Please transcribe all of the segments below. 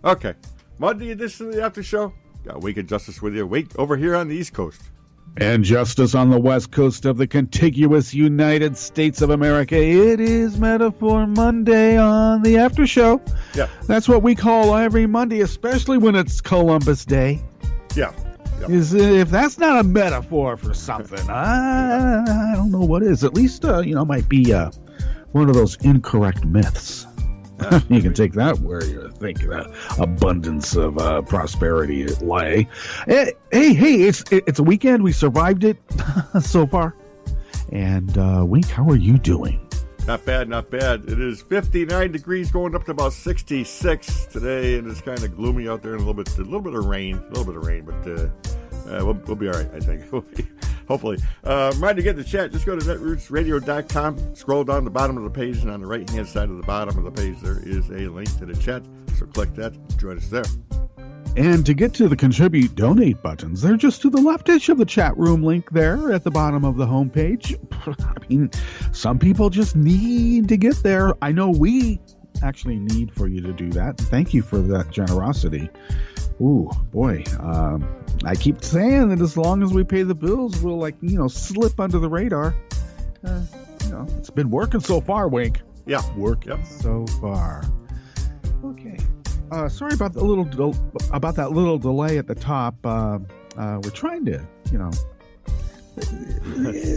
Okay. Monday edition of the After Show. Got Wake and Justice with you. Wake over here on the East Coast. And Justice on the west coast of the contiguous United States of America. It is Metaphor Monday on the After Show. Yeah. That's what we call every Monday, especially when it's Columbus Day. Yeah. If that's not a metaphor for something, I don't know what is. At least, might be one of those incorrect myths. You can take that where you think abundance of prosperity lay. Hey, it's a weekend. We survived it so far. And Wink, how are you doing? Not bad, not bad. It is 59 degrees, going up to about 66 today, and it's kind of gloomy out there, and a little bit of rain, but we'll be all right, I think. Hopefully. Remind you to get in the chat. Just go to netrootsradio.com, scroll down the bottom of the page, and on the right-hand side of the bottom of the page, there is a link to the chat. So click that, join us there. And to get to the contribute donate buttons, they're just to the left-ish of the chat room link there at the bottom of the homepage. I mean, some people just need to get there. I know we actually need for you to do that. Thank you for that generosity. Ooh, boy. I keep saying that as long as we pay the bills, we'll slip under the radar. It's been working so far, Wink. Yeah. Working so far. Okay. Sorry about that little delay at the top. We're trying to,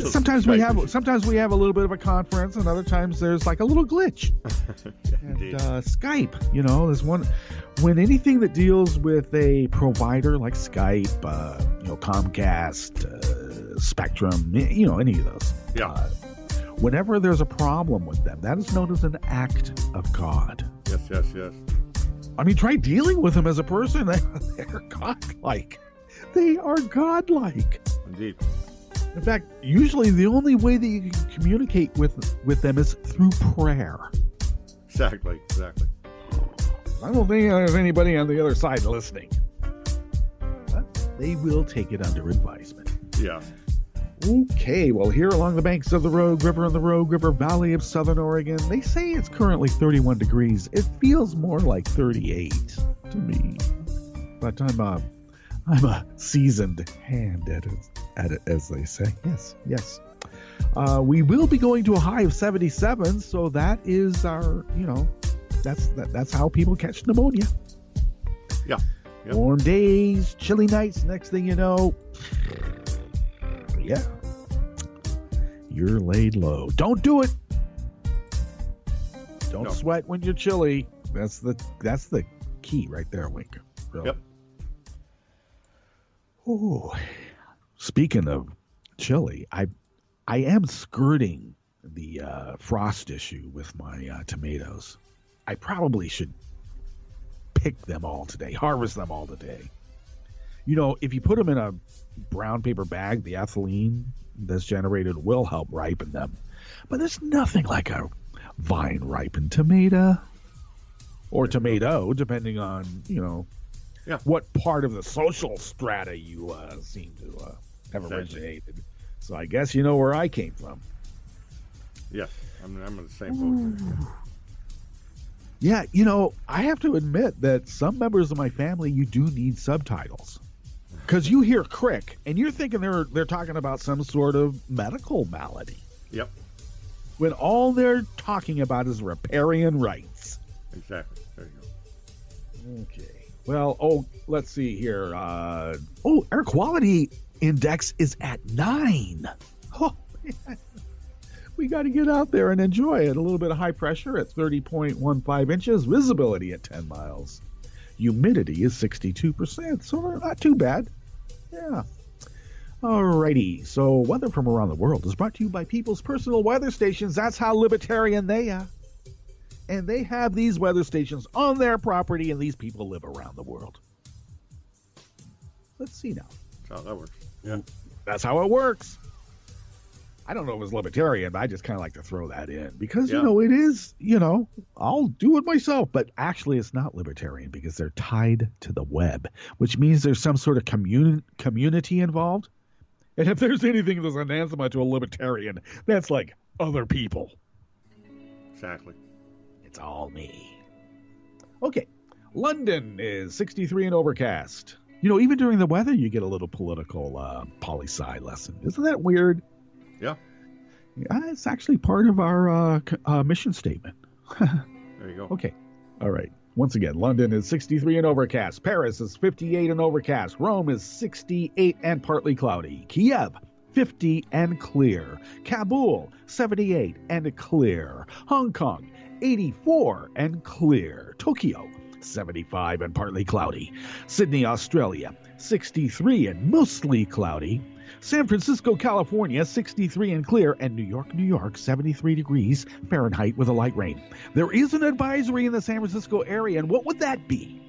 sometimes we have a little bit of a conference, and other times there's like a little glitch. And Skype, there's one when anything that deals with a provider like Skype, Comcast, Spectrum, any of those. Yeah. Whenever there's a problem with them, that is known as an act of God. Yes. I mean, try dealing with them as a person. They're godlike. They are godlike. Indeed. In fact, usually the only way that you can communicate with them is through prayer. Exactly. I don't think there's anybody on the other side listening. But they will take it under advisement. Yeah. Okay, well, here along the banks of the Rogue River and the Rogue River Valley of Southern Oregon, they say it's currently 31 degrees. It feels more like 38 to me. But I'm a seasoned hand at it, as they say. Yes. We will be going to a high of 77, so that is our, that's how people catch pneumonia. Yeah. Yep. Warm days, chilly nights. Next thing you know, yeah, you're laid low. Don't do it. Don't sweat when you're chilly. That's the key right there, Wink. Really. Yep. Ooh. Speaking of chili, I am skirting the frost issue with my tomatoes. I probably should pick them all today, harvest them all today. If you put them in a brown paper bag, the ethylene that's generated will help ripen them. But there's nothing like a vine-ripened tomato or tomato, depending on, what part of the social strata you seem to have originated. So I guess you know where I came from. Yes, I'm in the same boat. Yeah, I have to admit that some members of my family, you do need subtitles. Because you hear crick, and you're thinking they're talking about some sort of medical malady. Yep. When all they're talking about is riparian rights. Exactly. There you go. Okay. Well, let's see here. Air quality index is at 9. Oh, man. We got to get out there and enjoy it. A little bit of high pressure at 30.15 inches. Visibility at 10 miles. Humidity is 62%, so not too bad. Yeah. Alrighty, so weather from around the world is brought to you by People's Personal Weather Stations. That's how libertarian they are. And they have these weather stations on their property, and these people live around the world. Let's see now. That's how that works. Yeah. That's how it works. I don't know if it's libertarian, but I just kind of like to throw that in because, it is, I'll do it myself. But actually, it's not libertarian because they're tied to the web, which means there's some sort of community involved. And if there's anything that's anathema to a libertarian, that's like other people. Exactly. It's all me. Okay. London is 63 and overcast. You know, even during the weather, you get a little political poli-sci lesson. Isn't that weird? Yeah. It's actually part of our mission statement. There you go. Okay. All right. Once again, London is 63 and overcast. Paris is 58 and overcast. Rome is 68 and partly cloudy. Kiev, 50 and clear. Kabul, 78 and clear. Hong Kong, 84 and clear. Tokyo, 75 and partly cloudy. Sydney, Australia, 63 and mostly cloudy. San Francisco, California, 63 and clear. And New York, 73 degrees Fahrenheit with a light rain. There is an advisory in the San Francisco area, and what would that be?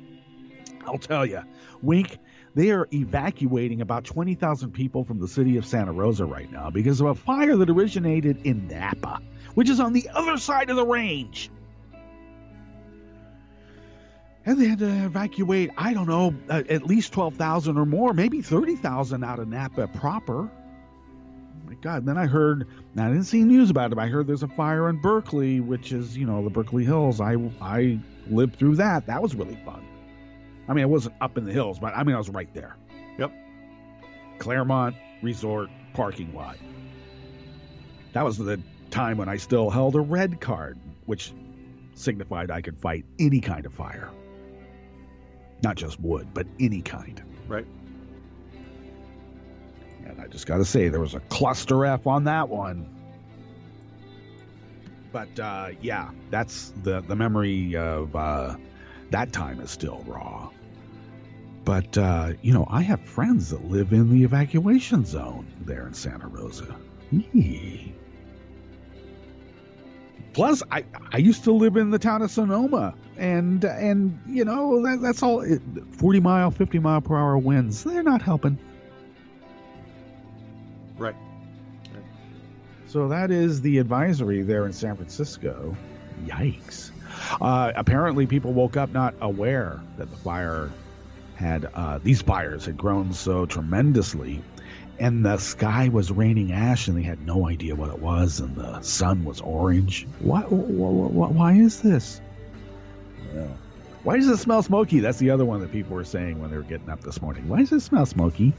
I'll tell you. Wink, they are evacuating about 20,000 people from the city of Santa Rosa right now because of a fire that originated in Napa, which is on the other side of the range. And they had to evacuate, I don't know, at least 12,000 or more, maybe 30,000 out of Napa proper. Oh my God. And then I heard, now I didn't see news about it, but I heard there's a fire in Berkeley, which is, you know, the Berkeley Hills. I lived through that. That was really fun. I mean, I wasn't up in the hills, but I mean, I was right there. Yep. Claremont Resort parking lot. That was the time when I still held a red card, which signified I could fight any kind of fire. Not just wood, but any kind. Right. And I just got to say, there was a cluster F on that one. But, yeah, that's the memory of that time is still raw. But, you know, I have friends that live in the evacuation zone there in Santa Rosa. Eee. Plus, I used to live in the town of Sonoma, and you know, that's all. 40 mile, 50 mile per hour winds, they're not helping. Right. So that is the advisory there in San Francisco. Yikes. Apparently, people woke up not aware that the fire these fires had grown so tremendously, and the sky was raining ash, and they had no idea what it was, and the sun was orange. Why is this? Yeah. Why does it smell smoky? That's the other one that people were saying when they were getting up this morning. Why does it smell smoky?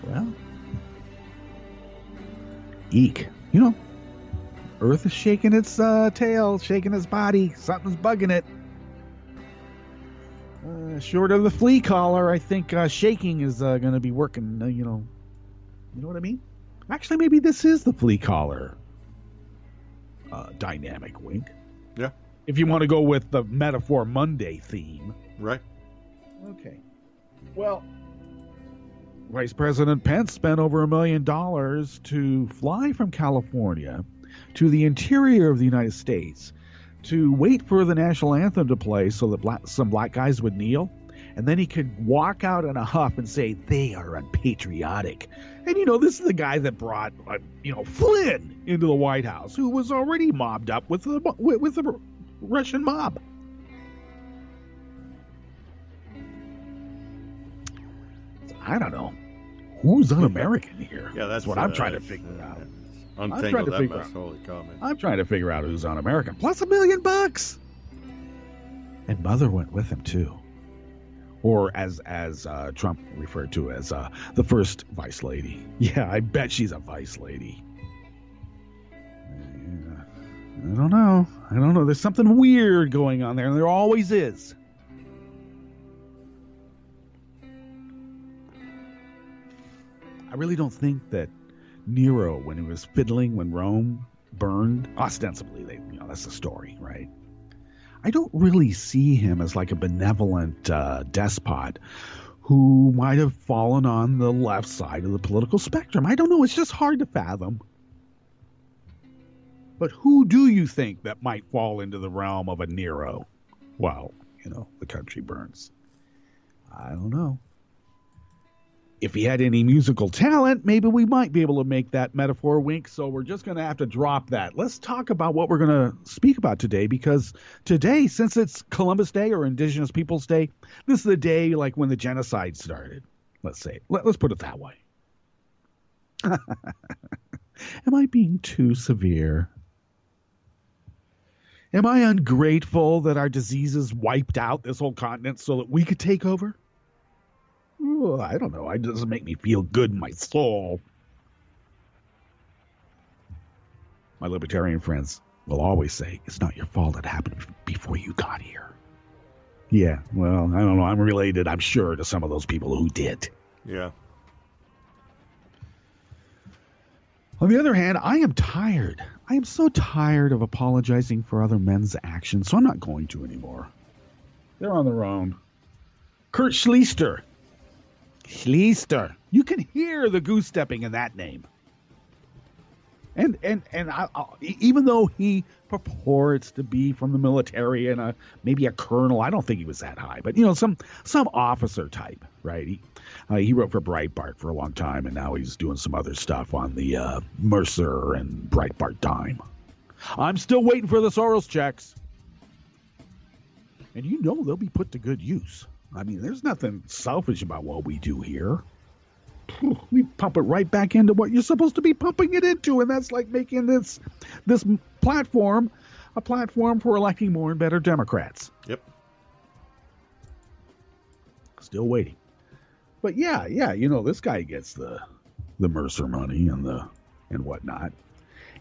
Well, eek. You know, Earth is shaking its tail, shaking its body. Something's bugging it. Short of the flea collar, I think shaking is going to be working, you know what I mean? Actually, maybe this is the flea collar dynamic, Wink. Yeah. If you want to go with the Metaphor Monday theme. Right. Okay. Well, Vice President Pence spent over $1 million to fly from California to the interior of the United States to wait for the national anthem to play so that some black guys would kneel, and then he could walk out in a huff and say they are unpatriotic. And you know, this is the guy that brought Flynn into the White House, who was already mobbed up with the Russian mob. I don't know who's un-American here. Yeah, that's what I'm trying to figure out. Untangle that mess. Holy cow, man. I'm trying to figure out who's un-American. Plus $1 million. And Mother went with him too, or as Trump referred to as the first vice lady. Yeah, I bet she's a vice lady. I don't know. There's something weird going on there, and there always is. I really don't think that Nero, when he was fiddling when Rome burned, ostensibly, that's the story, right? I don't really see him as like a benevolent despot who might have fallen on the left side of the political spectrum. I don't know. It's just hard to fathom. But who do you think that might fall into the realm of a Nero? Well, the country burns. I don't know. If he had any musical talent, maybe we might be able to make that metaphor, Wink. So we're just going to have to drop that. Let's talk about what we're going to speak about today, because today, since it's Columbus Day or Indigenous Peoples Day, this is the day like when the genocide started. Let's say. Let's put it that way. Am I being too severe? Am I ungrateful that our diseases wiped out this whole continent so that we could take over? Ooh, I don't know. It doesn't make me feel good in my soul. My libertarian friends will always say, it's not your fault it happened before you got here. Yeah, well, I don't know. I'm related, I'm sure, to some of those people who did. Yeah. On the other hand, I am tired. I am so tired of apologizing for other men's actions, so I'm not going to anymore. They're on their own. Kurt Schlichter. Schlichter. You can hear the goose stepping in that name. And even though he purports to be from the military and maybe a colonel, I don't think he was that high, but some officer type, right? He wrote for Breitbart for a long time, and now he's doing some other stuff on the Mercer and Breitbart dime. I'm still waiting for the Soros checks, and they'll be put to good use. I mean, there's nothing selfish about what we do here. We pump it right back into what you're supposed to be pumping it into, and that's like making this platform a platform for electing more and better Democrats. Yep. Still waiting. But yeah, this guy gets the Mercer money and whatnot.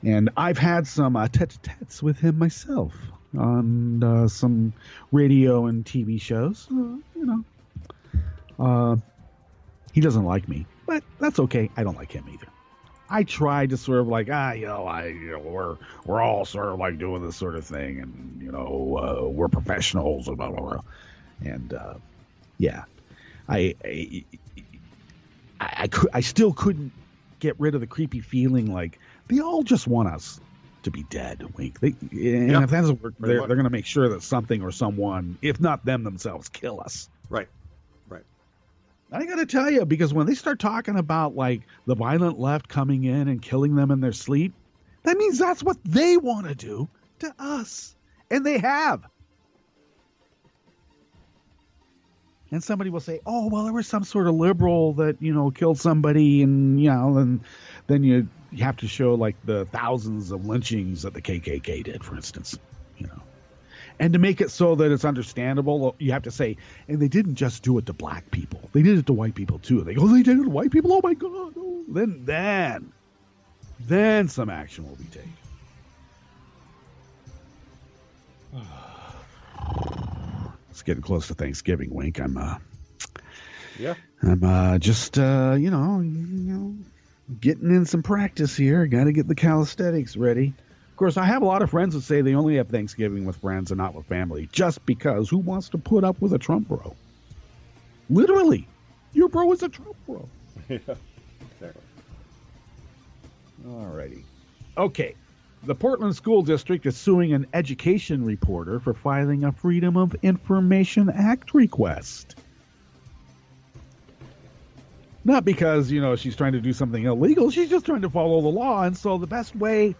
And I've had some tete-a-tetes with him myself on some radio and TV shows. He doesn't like me, but that's okay. I don't like him either. I tried to sort of like, we're all sort of like doing this sort of thing, and we're professionals, and blah blah blah. And I still couldn't get rid of the creepy feeling like they all just want us to be dead. Wink. If that doesn't work, they're going to make sure that something or someone, if not them themselves, kill us. Right. I got to tell you, because when they start talking about like the violent left coming in and killing them in their sleep, that means that's what they want to do to us. And they have. And somebody will say, oh, well, there was some sort of liberal that, killed somebody, and, and then you have to show like the thousands of lynchings that the KKK did, for instance, And to make it so that it's understandable, you have to say, and they didn't just do it to black people. They did it to white people, too. They go, they did it to white people? Oh, my God. Oh. Then some action will be taken. It's getting close to Thanksgiving, Wink. I'm just, getting in some practice here. Got to get the calisthenics ready. Of course, I have a lot of friends that say they only have Thanksgiving with friends and not with family, just because who wants to put up with a Trump bro? Literally, your bro is a Trump bro. Yeah, exactly. Alrighty. Okay. The Portland School District is suing an education reporter for filing a Freedom of Information Act request. Not because, she's trying to do something illegal. She's just trying to follow the law. And so the best way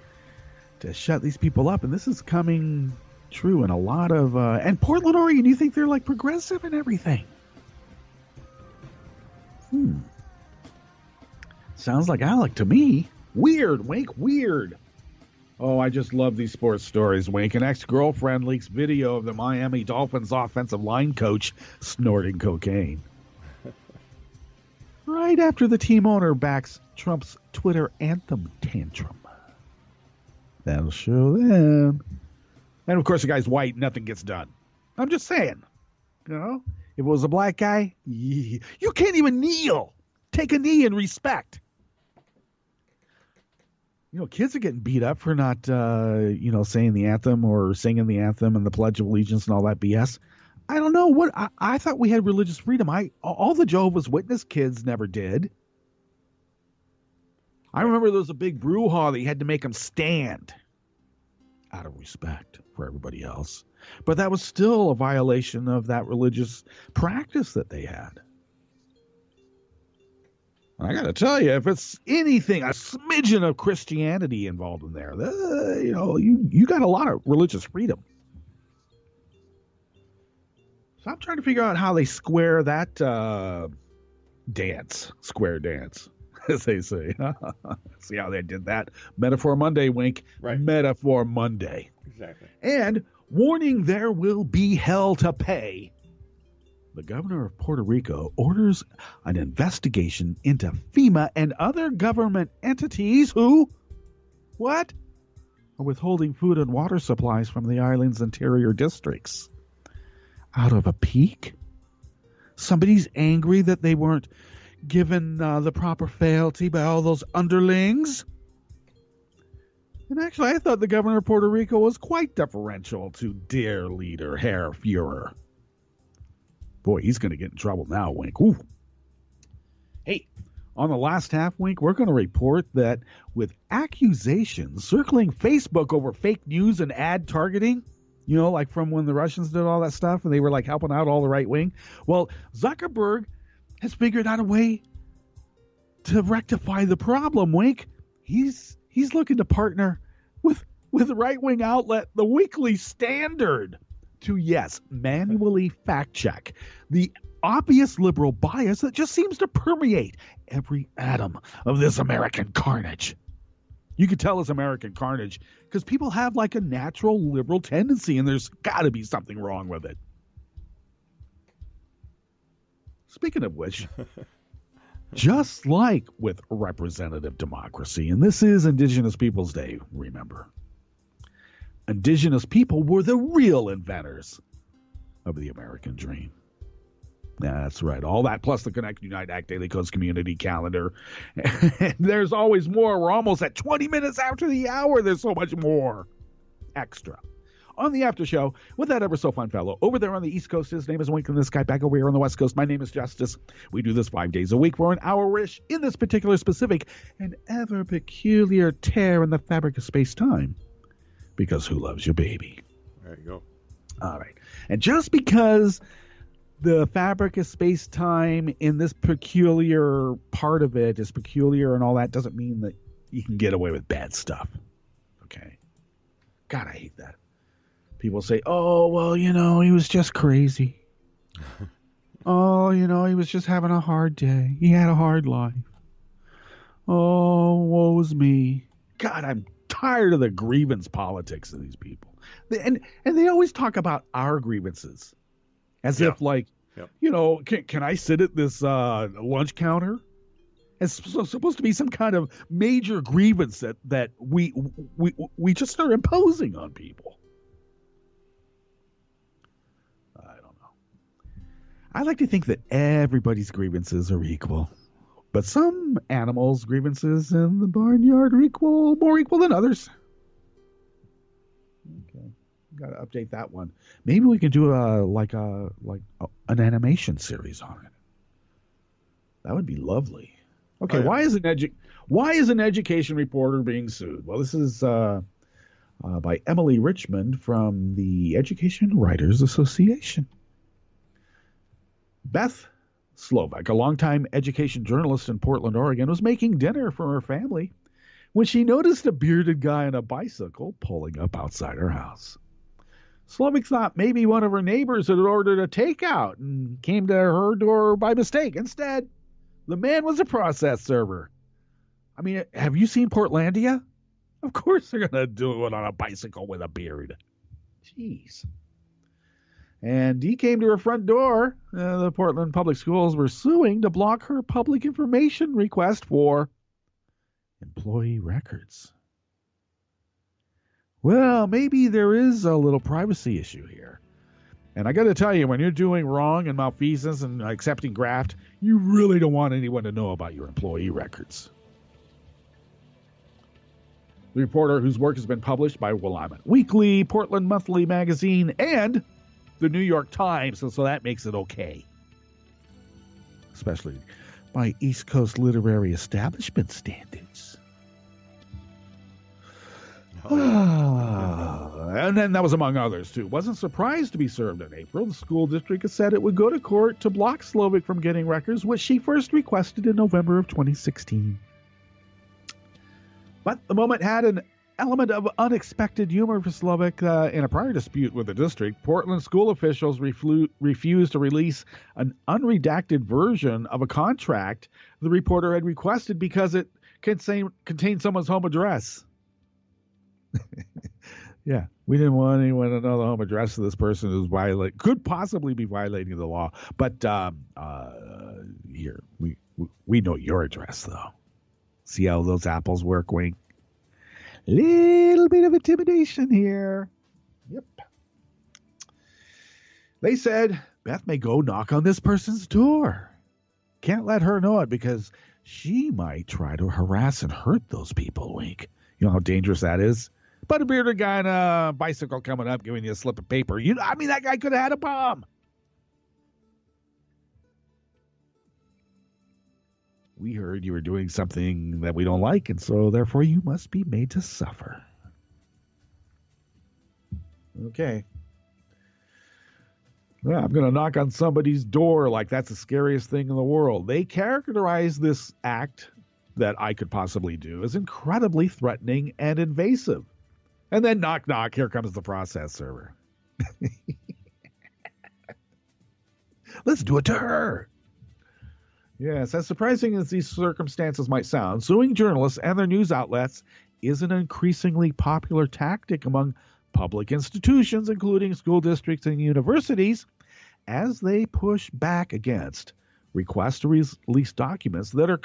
to shut these people up, and this is coming true in a lot of and Portland, Oregon, you think they're like progressive and everything. Sounds like Alec to me. Weird, Wink, weird. Oh, I just love these sports stories, Wink. An ex-girlfriend leaks video of the Miami Dolphins offensive line coach snorting cocaine. Right after the team owner backs Trump's Twitter anthem tantrum. That'll show them. And, of course, the guy's white. Nothing gets done. I'm just saying. If it was a black guy, you can't even kneel. Take a knee in respect. Kids are getting beat up for not, saying the anthem or singing the anthem and the Pledge of Allegiance and all that BS. I don't know. What I thought we had religious freedom. All the Jehovah's Witness kids never did. I remember there was a big brouhaha that you had to make them stand out of respect for everybody else. But that was still a violation of that religious practice that they had. And I got to tell you, if it's anything, a smidgen of Christianity involved in there, you got a lot of religious freedom. So I'm trying to figure out how they square that square dance. as they say. See how they did that? Metaphor Monday, wink. Right. Metaphor Monday. Exactly. And warning there will be hell to pay. The governor of Puerto Rico orders an investigation into FEMA and other government entities who, what? Are withholding food and water supplies from the island's interior districts. Out of a pique? Somebody's angry that they weren't given the proper fealty by all those underlings? And actually, I thought the governor of Puerto Rico was quite deferential to dear leader Herr Fuhrer. Boy, he's going to get in trouble now, Wink. Ooh. Hey, on the last half, Wink, we're going to report that with accusations circling Facebook over fake news and ad targeting, you know, like from when the Russians did all that stuff and they were like helping out all the right wing. Well, Zuckerberg has figured out a way to rectify the problem, Wink. He's looking to partner with the right-wing outlet, The Weekly Standard, to, yes, manually fact-check the obvious liberal bias that just seems to permeate every atom of this American carnage. You could tell it's American carnage because people have like a natural liberal tendency, and there's got to be something wrong with it. Speaking of which, just like with representative democracy, and this is Indigenous Peoples Day, remember, Indigenous people were the real inventors of the American dream. That's right. All that plus the Connect, Unite, Act, Daily Codes community calendar. And there's always more. We're almost at 20 minutes after the hour. There's so much more extra. On the after show, with that ever so fun fellow over there on the East Coast, his name is Wink, and this guy back over here on the West Coast, my name is Justice. We do this 5 days a week for an hour-ish in this particular specific and ever peculiar tear in the fabric of space-time. Because who loves your baby? There you go. All right. And just because the fabric of space-time in this peculiar part of it is peculiar and all that doesn't mean that you can get away with bad stuff. Okay? God, I hate that. People say, oh, well, you know, he was just crazy. Oh, you know, he was just having a hard day. He had a hard life. Oh, woe is me. God, I'm tired of the grievance politics of these people. And they always talk about our grievances as if like, you know, can I sit at this lunch counter? It's supposed to be some kind of major grievance that we just are imposing on people. I don't know. I like to think that everybody's grievances are equal. But some animals' grievances in the barnyard are more equal than others. Okay, got to update that one. Maybe we can do an animation series on it. That would be lovely. Okay, why is an education reporter being sued? Well, this is by Emily Richmond from the Education Writers Association. Beth Slovak, a longtime education journalist in Portland, Oregon, was making dinner for her family when she noticed a bearded guy on a bicycle pulling up outside her house. Slovak thought maybe one of her neighbors had ordered a takeout and came to her door by mistake. Instead, the man was a process server. I mean, have you seen Portlandia? Of course they're going to do it on a bicycle with a beard. Jeez. And he came to her front door. The Portland Public Schools were suing to block her public information request for employee records. Well, maybe there is a little privacy issue here. And I got to tell you, when you're doing wrong and malfeasance and accepting graft, you really don't want anyone to know about your employee records. The reporter, whose work has been published by Willamette Weekly, Portland Monthly Magazine, and the New York Times, and so that makes it okay. Especially by East Coast literary establishment standards. And then that was among others, too. Wasn't surprised to be served in April. The school district has said it would go to court to block Slovak from getting records, which she first requested in November of 2016. But the moment had an element of unexpected humor for Slovak. In a prior dispute with the district, Portland school officials refused to release an unredacted version of a contract the reporter had requested because it contained someone's home address. Yeah, we didn't want anyone to know the home address of this person who's could possibly be violating the law. But here, we know your address, though. See how those apples work, Wink? Little bit of intimidation here. Yep. They said Beth may go knock on this person's door. Can't let her know it because she might try to harass and hurt those people, Wink. You know how dangerous that is? But a bearded guy on a bicycle coming up giving you a slip of paper. That guy could have had a bomb. We heard you were doing something that we don't like, and so therefore you must be made to suffer. Okay. Well, I'm going to knock on somebody's door like that's the scariest thing in the world. They characterize this act that I could possibly do as incredibly threatening and invasive. And then knock, knock, here comes the process server. Let's do it to her. Yes, as surprising as these circumstances might sound, suing journalists and their news outlets is an increasingly popular tactic among public institutions, including school districts and universities, as they push back against requests to release documents that are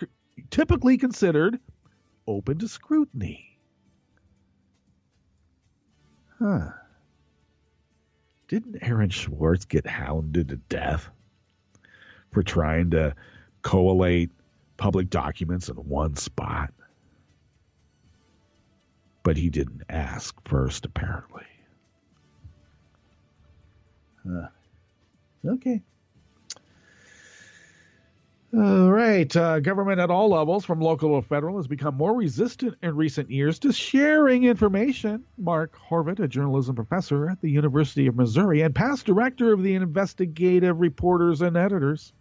typically considered open to scrutiny. Huh. Didn't Aaron Swartz get hounded to death for trying to collate public documents in one spot? But he didn't ask first, apparently. Okay. All right. Government at all levels, from local to federal, has become more resistant in recent years to sharing information. Mark Horvat, a journalism professor at the University of Missouri and past director of the Investigative Reporters and Editors,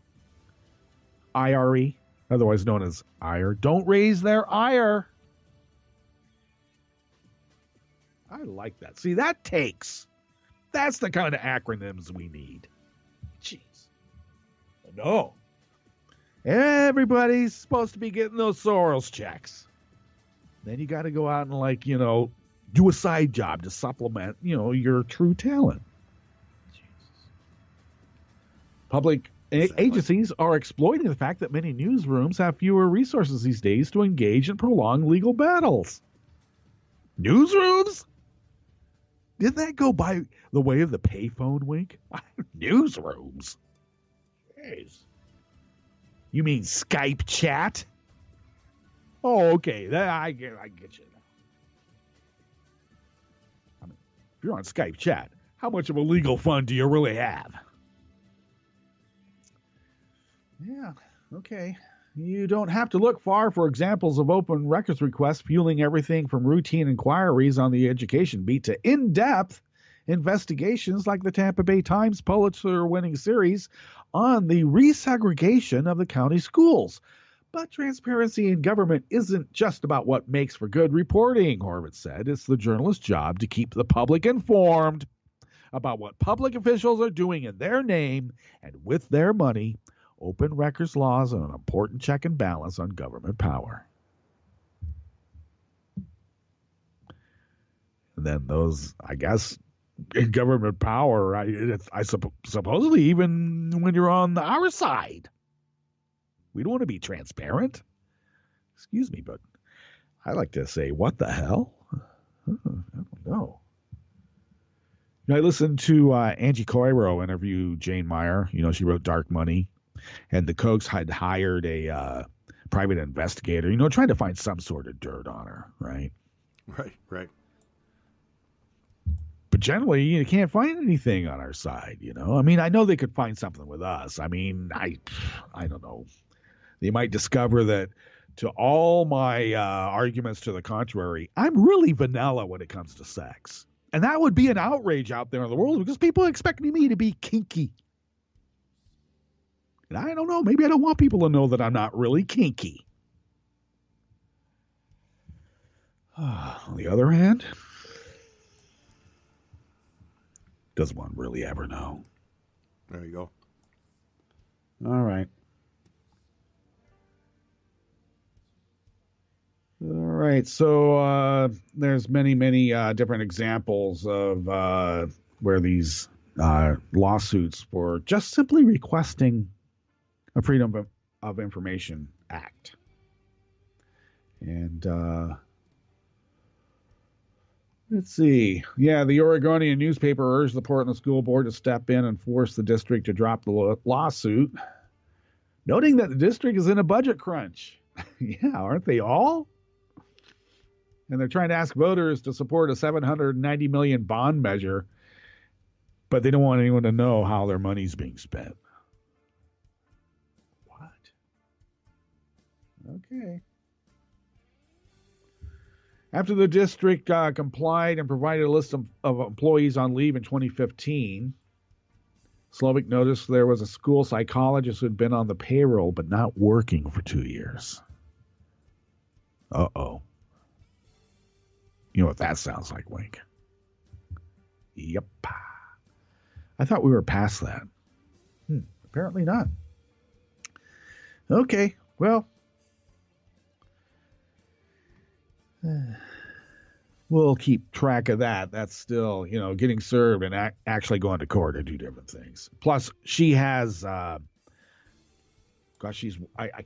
IRE, otherwise known as IRE. Don't raise their ire. I like that. See, that's the kind of acronyms we need. Jeez. No. Everybody's supposed to be getting those Soros checks. Then you got to go out and do a side job to supplement, your true talent. Jesus. Public agencies are exploiting the fact that many newsrooms have fewer resources these days to engage in prolonged legal battles. Newsrooms? Did that go by the way of the payphone, Wink? Newsrooms? Jeez. You mean Skype chat? Oh, okay. I get you now. I mean, if you're on Skype chat, how much of a legal fund do you really have? Yeah, okay. You don't have to look far for examples of open records requests fueling everything from routine inquiries on the education beat to in-depth investigations like the Tampa Bay Times Pulitzer-winning series on the resegregation of the county schools. But transparency in government isn't just about what makes for good reporting, Horvitz said. It's the journalist's job to keep the public informed about what public officials are doing in their name and with their money. Open records laws are an important check and balance on government power. And then those, I guess, in government power, supposedly even when you're on our side, we don't want to be transparent. Excuse me, but I like to say, what the hell? I don't know. I listened to Angie Coiro interview Jane Meyer. She wrote Dark Money. And the Kochs had hired a private investigator, trying to find some sort of dirt on her, right? Right. But generally, you can't find anything on our side, I mean, I know they could find something with us. I mean, I don't know. They might discover that to all my arguments to the contrary, I'm really vanilla when it comes to sex. And that would be an outrage out there in the world because people expect me to be kinky. And I don't know. Maybe I don't want people to know that I'm not really kinky. On the other hand, does one really ever know? There you go. All right. All right. So there's many different examples of where these lawsuits for just simply requesting a Freedom of Information Act. And let's see. Yeah, the Oregonian newspaper urged the Portland School Board to step in and force the district to drop the lawsuit, noting that the district is in a budget crunch. Yeah, aren't they all? And they're trying to ask voters to support a $790 million bond measure, but they don't want anyone to know how their money's being spent. What? Okay. After the district complied and provided a list of employees on leave in 2015, Slovic noticed there was a school psychologist who had been on the payroll but not working for 2 years. Uh-oh. You know what that sounds like, Wink? Yep. I thought we were past that. Apparently not. Okay, well, we'll keep track of that. That's still, getting served and actually going to court are two different things. Plus, she has, I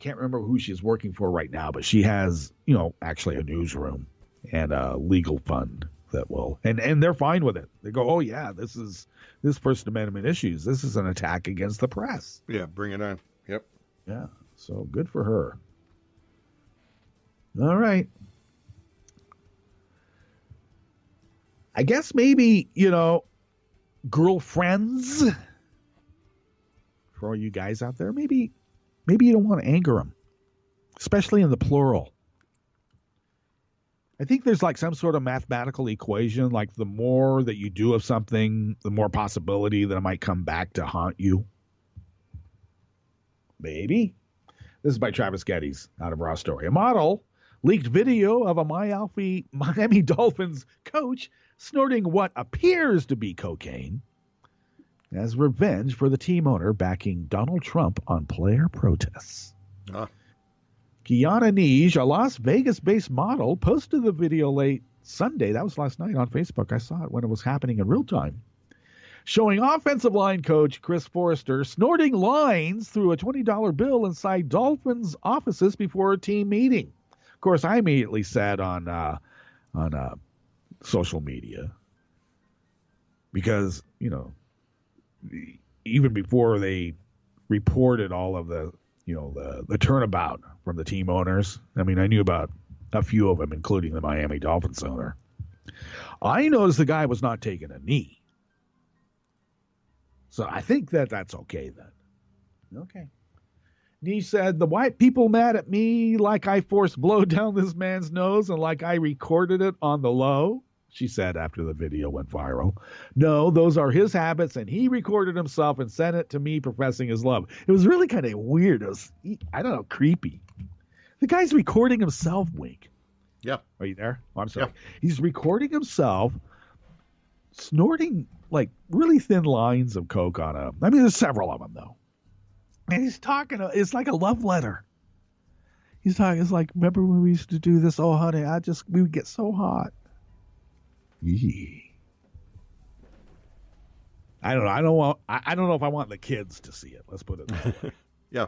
can't remember who she's working for right now, but she has, actually a newsroom and a legal fund that will, and they're fine with it. They go, oh yeah, this First Amendment issues. This is an attack against the press. Yeah, bring it on. Yep. Yeah, so good for her. All right. I guess maybe, girlfriends, for all you guys out there, maybe you don't want to anger them, especially in the plural. I think there's like some sort of mathematical equation, like the more that you do of something, the more possibility that it might come back to haunt you. Maybe. This is by Travis Geddes out of Raw Story. A model leaked video of a Miami Dolphins coach snorting what appears to be cocaine as revenge for the team owner backing Donald Trump on player protests. Kiana Nij, a Las Vegas-based model, posted the video late Sunday. That was last night on Facebook. I saw it when it was happening in real time. Showing offensive line coach Chris Forrester snorting lines through a $20 bill inside Dolphins offices before a team meeting. Of course, I immediately said on social media, because, even before they reported all of the turnabout from the team owners, I mean, I knew about a few of them, including the Miami Dolphins owner. I noticed the guy was not taking a knee. So I think that's okay then. Okay. He said, the white people mad at me like I forced blow down this man's nose and like I recorded it on the low, she said after the video went viral. No, those are his habits, and he recorded himself and sent it to me professing his love. It was really kind of weird. It was, I don't know, creepy. The guy's recording himself, Wink. Yeah. Are you there? Oh, I'm sorry. Yeah. He's recording himself snorting like really thin lines of coke on him. I mean, there's several of them, though. And he's talking, it's like a love letter. He's talking, it's like, remember when we used to do this? Oh, honey, we would get so hot. Yee. I don't know. I don't know if I want the kids to see it. Let's put it that way. Yeah.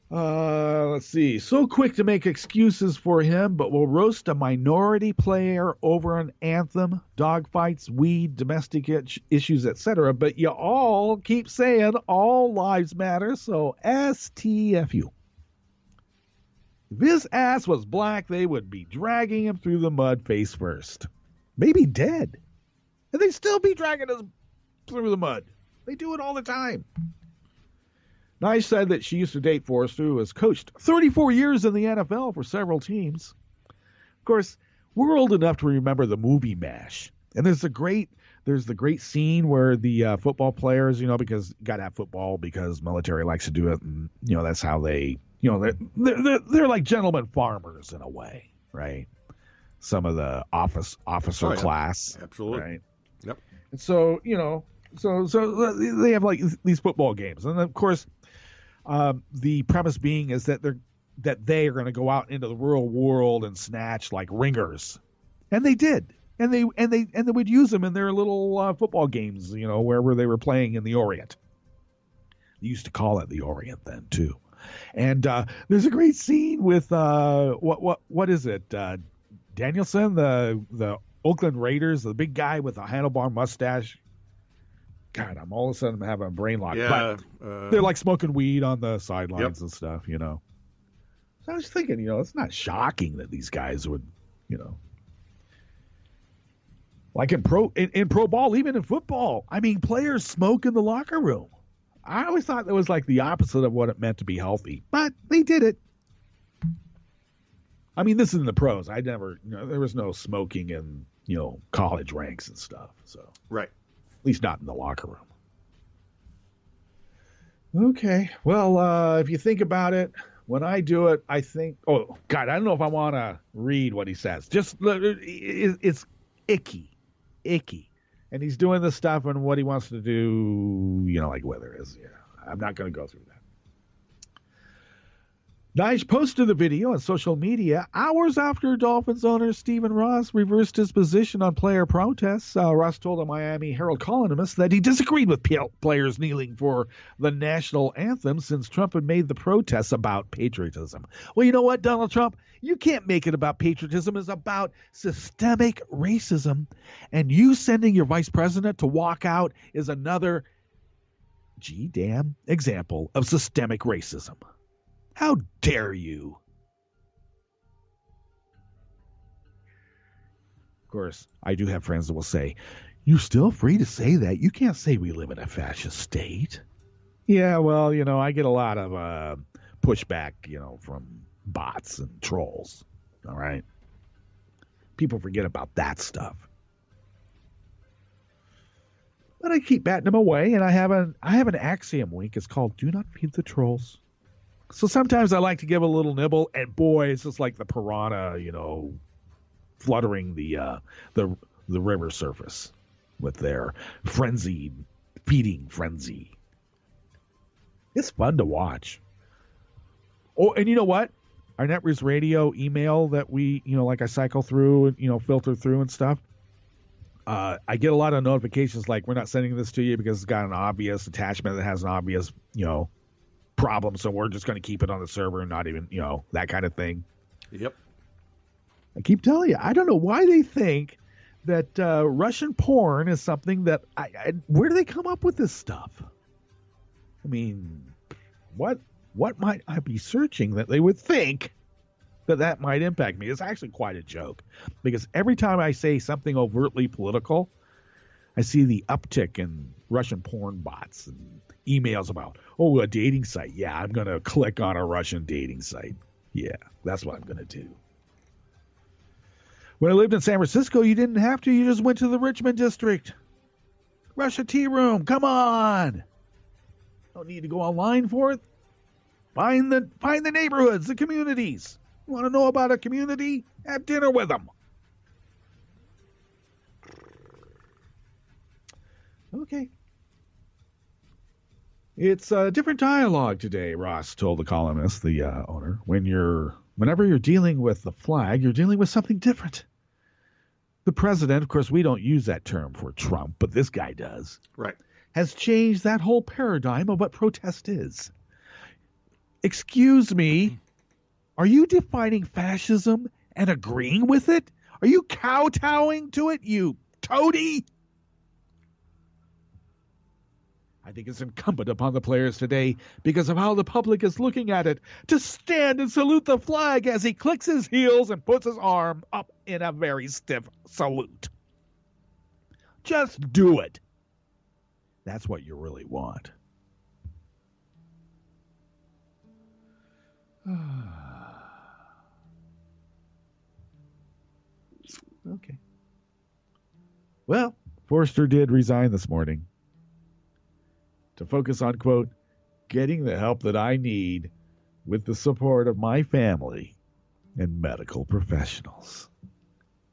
Let's see. So quick to make excuses for him, but will roast a minority player over an anthem, dogfights, weed, domestic issues, etc. But you all keep saying all lives matter, so STFU. If his ass was black, they would be dragging him through the mud face first. Maybe dead. And they'd still be dragging us through the mud. They do it all the time. Nij said that she used to date Forrester, who has coached 34 years in the NFL for several teams. Of course, we're old enough to remember the movie MASH. And there's the great scene where the football players, because you got to have football because military likes to do it. And, that's how they You know, they're like gentlemen farmers in a way, right? Some of the officer class, absolutely, right? Yep. And so so they have like these football games, and of course, the premise being is that they are going to go out into the real world and snatch like ringers, and they did, and they would use them in their little football games, you know, wherever they were playing in the Orient. They used to call it the Orient then too. And there's a great scene with what is it? Danielson, the Oakland Raiders, the big guy with a handlebar mustache. God, I'm all of a sudden having a brain lock. Yeah, but they're like smoking weed on the sidelines and stuff, you know. So I was thinking, you know, it's not shocking that these guys would, you know, like in pro ball, even in football. I mean, players smoke in the locker room. I always thought that was like the opposite of what it meant to be healthy, but they did it. I mean, this is in the pros. I never, you know, there was no smoking in, you know, college ranks and stuff. So, right. At least not in the locker room. Okay. Well, if you think about it, when I do it, I think, oh, God, I don't know if I want to read what he says. Just, it's icky. And he's doing this stuff and what he wants to do, you know, like weather is. Yeah, I'm not going to go through that. Nige posted the video on social media hours after Dolphins owner Stephen Ross reversed his position on player protests. Ross told a Miami Herald columnist that he disagreed with players kneeling for the national anthem since Trump had made the protests about patriotism. Well, you know what, Donald Trump? You can't make it about patriotism. It's about systemic racism. And you sending your vice president to walk out is another damn example of systemic racism. How dare you? Of course, I do have friends that will say, you're still free to say that. You can't say we live in a fascist state. Yeah, well, you know, I get a lot of pushback, you know, from bots and trolls. All right? People forget about that stuff. But I keep batting them away, and I have an axiom week. It's called Do Not Feed the Trolls. So sometimes I like to give a little nibble, and boy, it's just like the piranha, you know, fluttering the river surface with their frenzied feeding frenzy. It's fun to watch. Oh, and you know what? Our NetRews Radio email that we, you know, like I cycle through and, you know, filter through and stuff. I get a lot of notifications like, we're not sending this to you because it's got an obvious attachment that has an obvious, you know, problem, so we're just going to keep it on the server and not even, you know, that kind of thing. Yep. I keep telling you, I don't know why they think that Russian porn is something that where do they come up with this stuff? I mean, what might I be searching that they would think that might impact me? It's actually quite a joke, because every time I say something overtly political, I see the uptick in Russian porn bots and emails about, oh, a dating site. Yeah, I'm going to click on a Russian dating site. Yeah, that's what I'm going to do. When I lived in San Francisco, you didn't have to. You just went to the Richmond district. Russia Tea Room. Come on. Don't need to go online for it. Find the neighborhoods, the communities. You want to know about a community? Have dinner with them. Okay. It's a different dialogue today, Ross told the columnist, the owner. Whenever you're dealing with the flag, you're dealing with something different. The president, of course, we don't use that term for Trump, but this guy does. Right. Has changed that whole paradigm of what protest is. Excuse me, are you defining fascism and agreeing with it? Are you kowtowing to it, you toady? I think it's incumbent upon the players today, because of how the public is looking at it, to stand and salute the flag as he clicks his heels and puts his arm up in a very stiff salute. Just do it. That's what you really want. Okay. Well, Forrester did resign this morning to focus on, quote, getting the help that I need with the support of my family and medical professionals.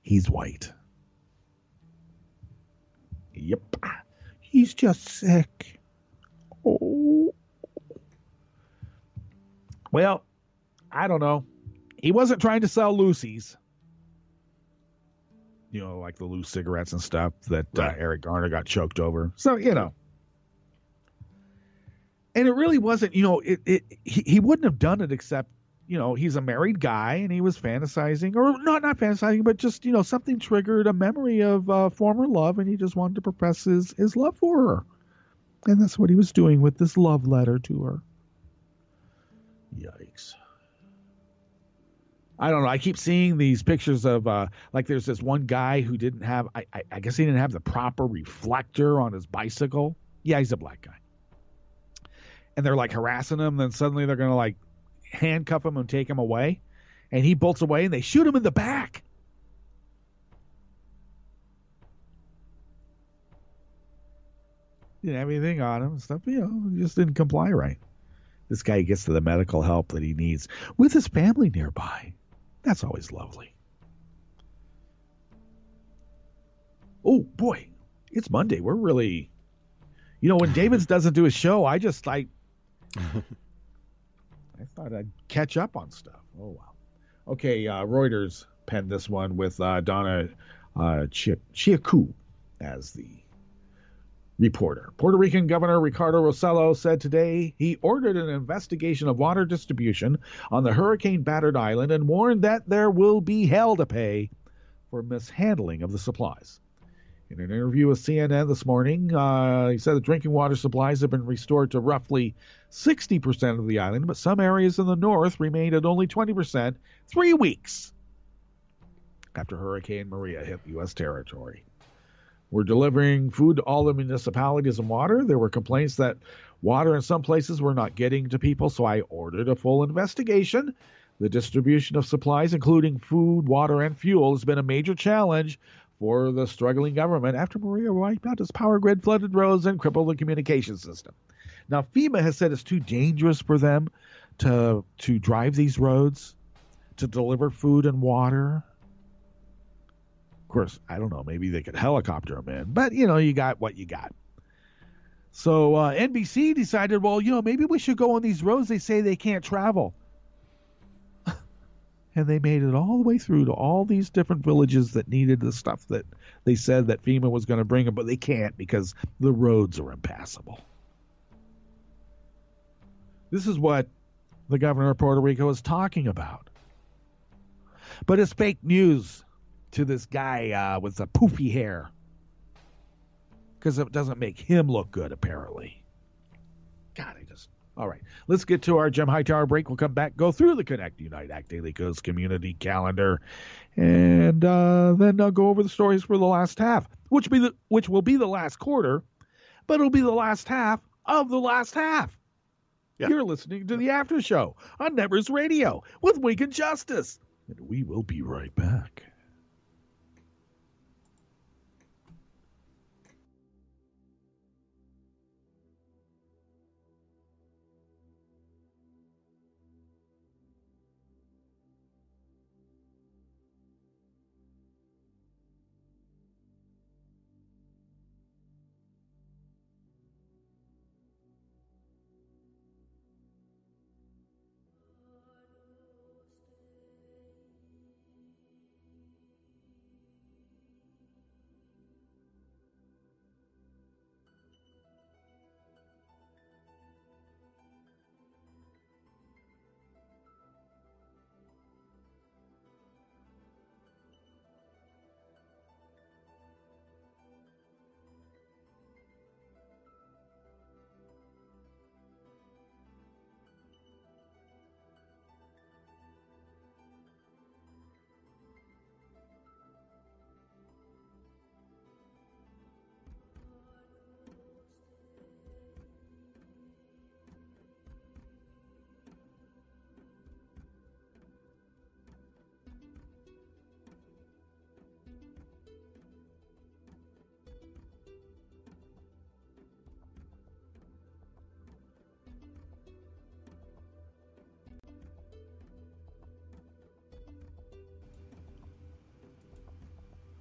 He's white. Yep. He's just sick. Oh. Well, I don't know. He wasn't trying to sell Lucy's. You know, like the loose cigarettes and stuff that Right. Eric Garner got choked over. So, you know. And it really wasn't, you know, he wouldn't have done it except, you know, he's a married guy and he was fantasizing, or not fantasizing, but just, you know, something triggered a memory of former love, and he just wanted to profess his love for her. And that's what he was doing with this love letter to her. Yikes. I don't know. I keep seeing these pictures of, like, there's this one guy who didn't have, I guess he didn't have the proper reflector on his bicycle. Yeah, he's a black guy. And they're like harassing him. Then suddenly they're going to like handcuff him and take him away. And he bolts away and they shoot him in the back. Didn't have anything on him and stuff. You know, he just didn't comply right. This guy gets to the medical help that he needs with his family nearby. That's always lovely. Oh, boy. It's Monday. We're really... You know, when Davids doesn't do his show, I thought I'd catch up on stuff. Oh, wow. Okay, Reuters penned this one with Donna Chiacu as the reporter. Puerto Rican Governor Ricardo Rossello said today he ordered an investigation of water distribution on the hurricane-battered island and warned that there will be hell to pay for mishandling of the supplies. In an interview with CNN this morning, he said the drinking water supplies have been restored to roughly 60% of the island, but some areas in the north remained at only 20% 3 weeks after Hurricane Maria hit U.S. territory. We're delivering food to all the municipalities and water. There were complaints that water in some places were not getting to people, so I ordered a full investigation. The distribution of supplies, including food, water, and fuel, has been a major challenge for the struggling government after Maria wiped out its power grid, flooded roads, and crippled the communication system. Now, FEMA has said it's too dangerous for them to drive these roads, to deliver food and water. Of course, I don't know, maybe they could helicopter them in, but, you know, you got what you got. So NBC decided, well, you know, maybe we should go on these roads they say they can't travel. And they made it all the way through to all these different villages that needed the stuff that they said that FEMA was going to bring them, but they can't because the roads are impassable. This is what the governor of Puerto Rico is talking about. But it's fake news to this guy with the poofy hair, because it doesn't make him look good, apparently. God, all right, let's get to our Jim Hightower break. We'll come back, go through the Connect Unite Act Daily Coast community calendar, and then I'll go over the stories for the last half, which will be the last quarter, but it'll be the last half of the last half. Yeah. You're listening to the After Show on Nevers Radio with Wigan Justice, and we will be right back.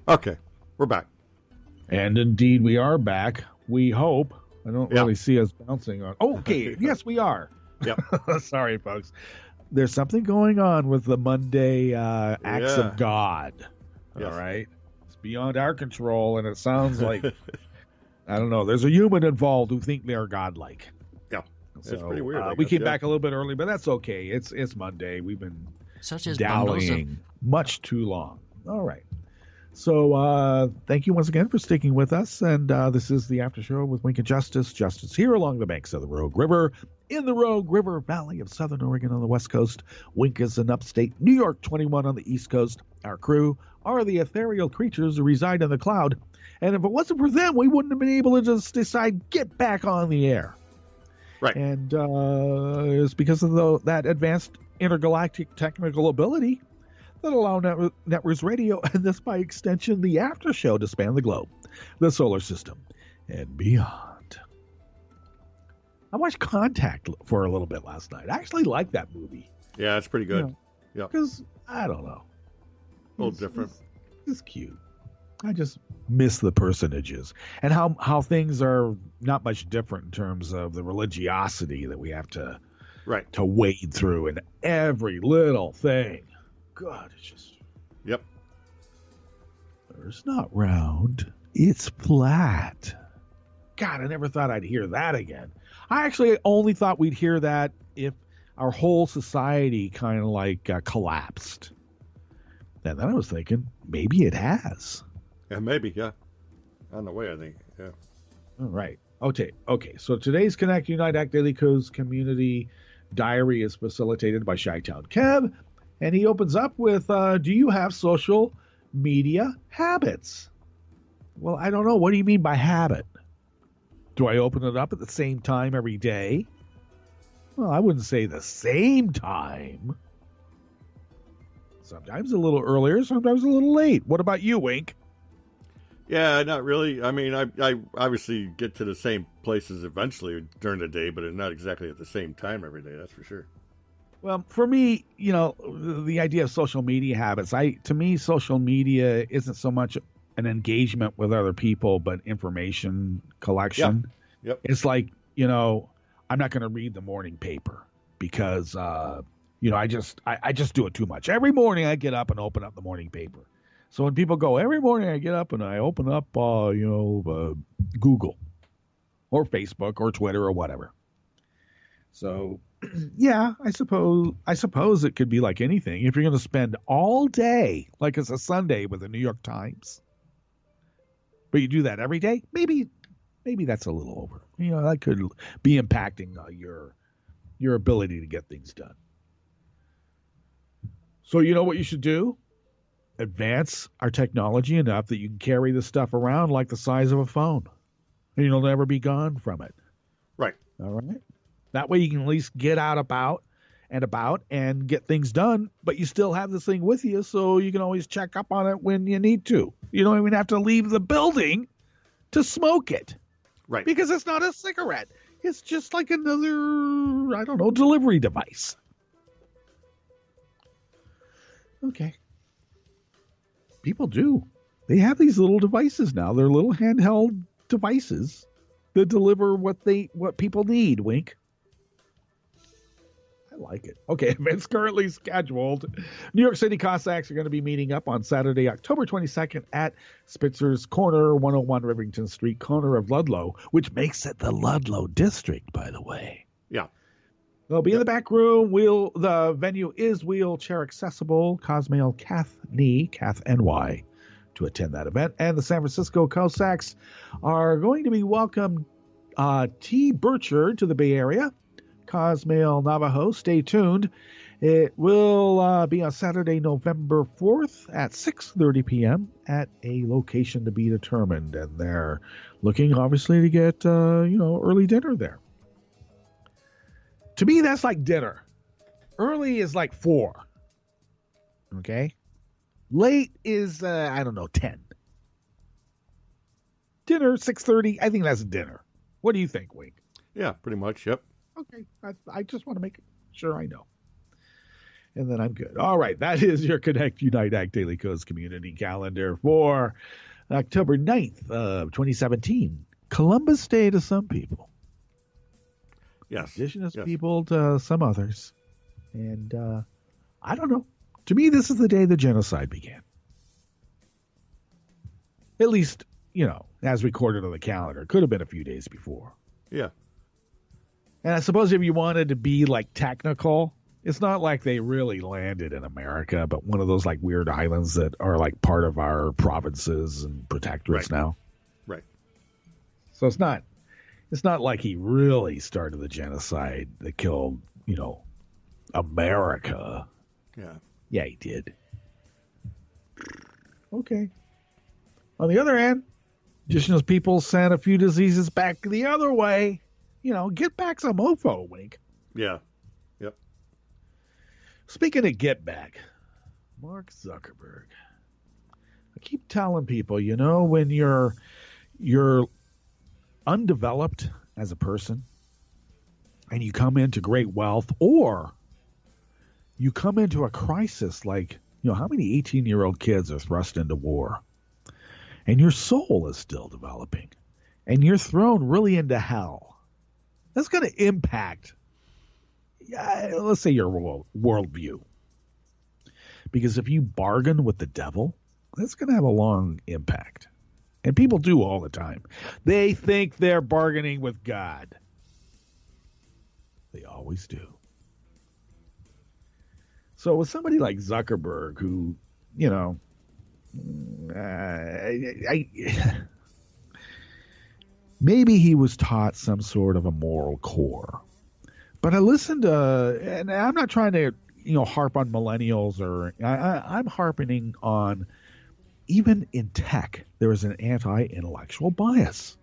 Okay, we're back. And indeed, we are back. We hope. I don't Yeah. really see us bouncing on. Okay, yes, we are. Yep. Sorry, folks. There's something going on with the Monday acts Yeah. of God. Yes. All right. It's beyond our control, and it sounds like, I don't know, there's a human involved who think they are godlike. Yeah. It's So, pretty weird. I we guess, came yeah. back a little bit early, but that's okay. It's Monday. We've been Such as bundles of dallying much too long. All right. So thank you once again for sticking with us. And this is the After Show with Wink and Justice. Justice here along the banks of the Rogue River, in the Rogue River Valley of Southern Oregon on the West Coast. Wink is in upstate New York, 21 on the East Coast. Our crew are the ethereal creatures who reside in the cloud. And if it wasn't for them, we wouldn't have been able to just decide, get back on the air. Right. And it's because of that advanced intergalactic technical ability that allow Networks Radio, and this by extension, the After Show, to span the globe, the solar system, and beyond. I watched Contact for a little bit last night. I actually liked that movie. Yeah, it's pretty good. Yeah. Because, I don't know. A little different. It's cute. I just miss the personages and how things are not much different in terms of the religiosity that we have to Right. wade through in every little thing. God, it's just... Yep. Earth's not round. It's flat. God, I never thought I'd hear that again. I actually only thought we'd hear that if our whole society kind of like collapsed. And then I was thinking, maybe it has. Yeah, maybe. Yeah. On the way, I think. Yeah. All right. Okay. So today's Connect Unite Act Daily Codes Community Diary is facilitated by Chi-Town Kev. And he opens up with, do you have social media habits? Well, I don't know. What do you mean by habit? Do I open it up at the same time every day? Well, I wouldn't say the same time. Sometimes a little earlier, sometimes a little late. What about you, Wink? Yeah, not really. I mean, I obviously get to the same places eventually during the day, but not exactly at the same time every day. That's for sure. Well, for me, the idea of social media habits, to me, social media isn't so much an engagement with other people, but information collection. Yep. It's like, I'm not going to read the morning paper because, I just do it too much. Every morning I get up and open up the morning paper. So when people go, every morning I get up and I open up, Google or Facebook or Twitter or whatever. So, yeah, I suppose it could be like anything. If you're going to spend all day, like it's a Sunday with the New York Times, but you do that every day, maybe that's a little over. That could be impacting your ability to get things done. So you know what you should do? Advance our technology enough that you can carry this stuff around like the size of a phone, and you'll never be gone from it. Right. All right. That way you can at least get out about and get things done, but you still have this thing with you, so you can always check up on it when you need to. You don't even have to leave the building to smoke it. Right. Because it's not a cigarette. It's just like another, delivery device. Okay. People do. They have these little devices now. They're little handheld devices that deliver what people need, Wink. I like it. Okay, events currently scheduled. New York City Cossacks are going to be meeting up on Saturday, October 22nd at Spitzer's Corner, 101 Rivington Street, corner of Ludlow, which makes it the Ludlow District, by the way. Yeah. They'll be in the back room. The venue is wheelchair accessible. Cosmail Kath NY to attend that event. And the San Francisco Cossacks are going to be welcome T. Burchard to the Bay Area. Cosmail Navajo, stay tuned. It will be on Saturday, November 4th at 6:30 p.m. at a location to be determined. And they're looking, obviously, to get, early dinner there. To me, that's like dinner. Early is like 4. Okay? Late is, 10. Dinner, 6:30. I think that's dinner. What do you think, Wink? Yeah, pretty much. Yep. Okay. I just want to make sure I know. And then I'm good. All right. That is your Connect Unite Act Daily Coast community calendar for October 9th, 2017. Columbus Day to some people. Yes. Indigenous yes. people to some others. And I don't know. To me, this is the day the genocide began. At least, as recorded on the calendar. It could have been a few days before. Yeah. And I suppose if you wanted to be technical, it's not like they really landed in America, but one of those weird islands that are part of our provinces and protectorates now. Right. So it's not like he really started the genocide that killed, America. Yeah. Yeah, he did. Okay. On the other hand, indigenous people sent a few diseases back the other way. Get back some mofo, Wink. Yeah. Yep. Speaking of get back, Mark Zuckerberg. I keep telling people, when you're undeveloped as a person and you come into great wealth, or you come into a crisis how many 18-year-old kids are thrust into war, and your soul is still developing, and you're thrown really into hell. That's going to impact, let's say, your worldview. Because if you bargain with the devil, that's going to have a long impact. And people do all the time. They think they're bargaining with God. They always do. So with somebody like Zuckerberg, who, maybe he was taught some sort of a moral core. But I listened to, and I'm not trying to, harp on millennials, or I'm harping on, even in tech, there is an anti-intellectual bias.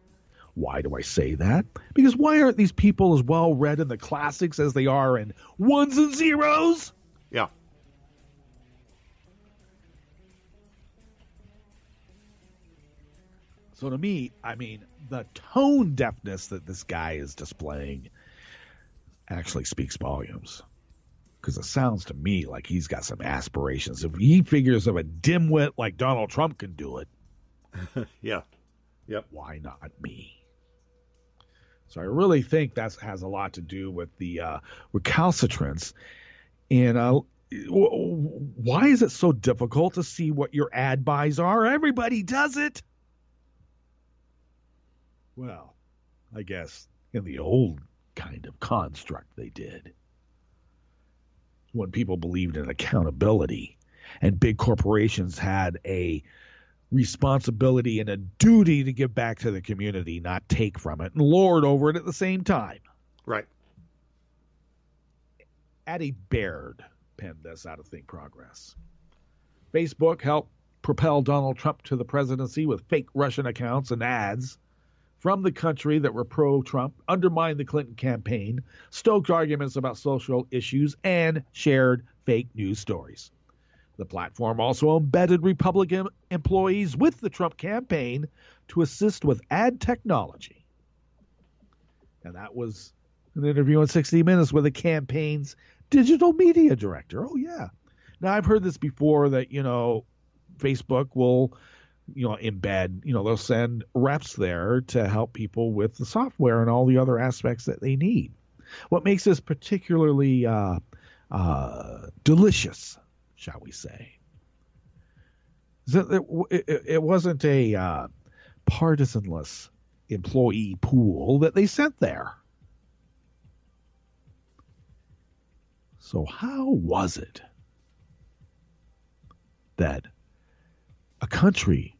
Why do I say that? Because why aren't these people as well read in the classics as they are in ones and zeros? Yeah. So to me, the tone deafness that this guy is displaying actually speaks volumes. Because it sounds to me like he's got some aspirations. If he figures if a dimwit like Donald Trump can do it, yeah, yep, why not me? So I really think that has a lot to do with the recalcitrance. And why is it so difficult to see what your ad buys are? Everybody does it. Well, I guess in the old kind of construct they did. When people believed in accountability and big corporations had a responsibility and a duty to give back to the community, not take from it and lord over it at the same time. Right. Addie Baird penned this out of Think Progress. Facebook helped propel Donald Trump to the presidency with fake Russian accounts and ads from the country that were pro-Trump, undermined the Clinton campaign, stoked arguments about social issues, and shared fake news stories. The platform also embedded Republican employees with the Trump campaign to assist with ad technology. And that was an interview on 60 Minutes with the campaign's digital media director. Oh, yeah. Now, I've heard this before that, Facebook will embed, they'll send reps there to help people with the software and all the other aspects that they need. What makes this particularly delicious, shall we say, is that it wasn't a partisanless employee pool that they sent there. So how was it that a country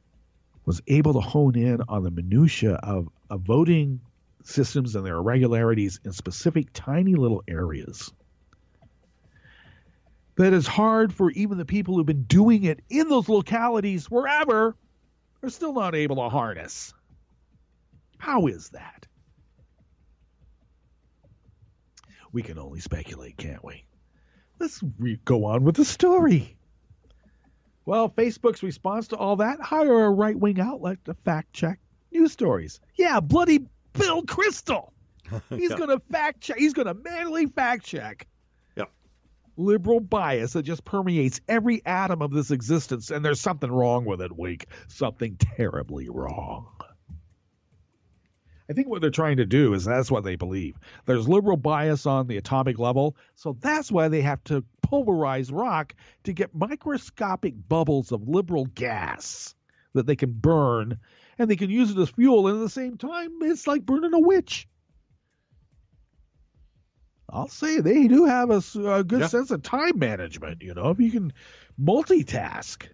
was able to hone in on the minutia of voting systems and their irregularities in specific tiny little areas that is hard for even the people who've been doing it in those localities wherever are still not able to harness? How is that? We can only speculate, can't we? Let's go on with the story. Well, Facebook's response to all that, hire a right-wing outlet to fact-check news stories. Yeah, bloody Bill Kristol. He's going to fact-check. He's going to manually fact-check. Yep. liberal bias that just permeates every atom of this existence, and there's something wrong with it, Wake. Something terribly wrong. I think what they're trying to do is that's what they believe. There's liberal bias on the atomic level, so that's why they have to pulverize rock to get microscopic bubbles of liberal gas that they can burn, and they can use it as fuel, and at the same time, it's like burning a witch. I'll say they do have a good sense of time management, if you can multitask.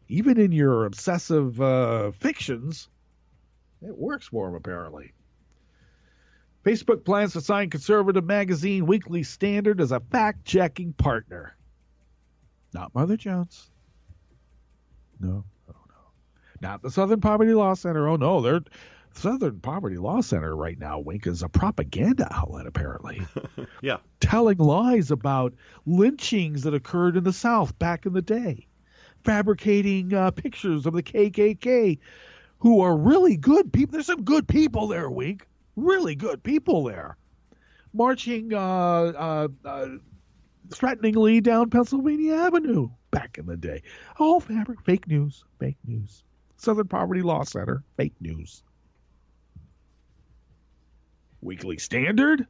Even in your obsessive fictions, it works for them, apparently. Facebook plans to sign conservative magazine Weekly Standard as a fact-checking partner. Not Mother Jones. No. Not the Southern Poverty Law Center. Oh, no, they're Southern Poverty Law Center right now, Wink, is a propaganda outlet, apparently. Yeah. Telling lies about lynchings that occurred in the South back in the day. Fabricating pictures of the KKK, who are really good people. There's some good people there, Wink. Really good people there. Marching threateningly down Pennsylvania Avenue back in the day. All fake news. Southern Poverty Law Center, fake news. Weekly Standard?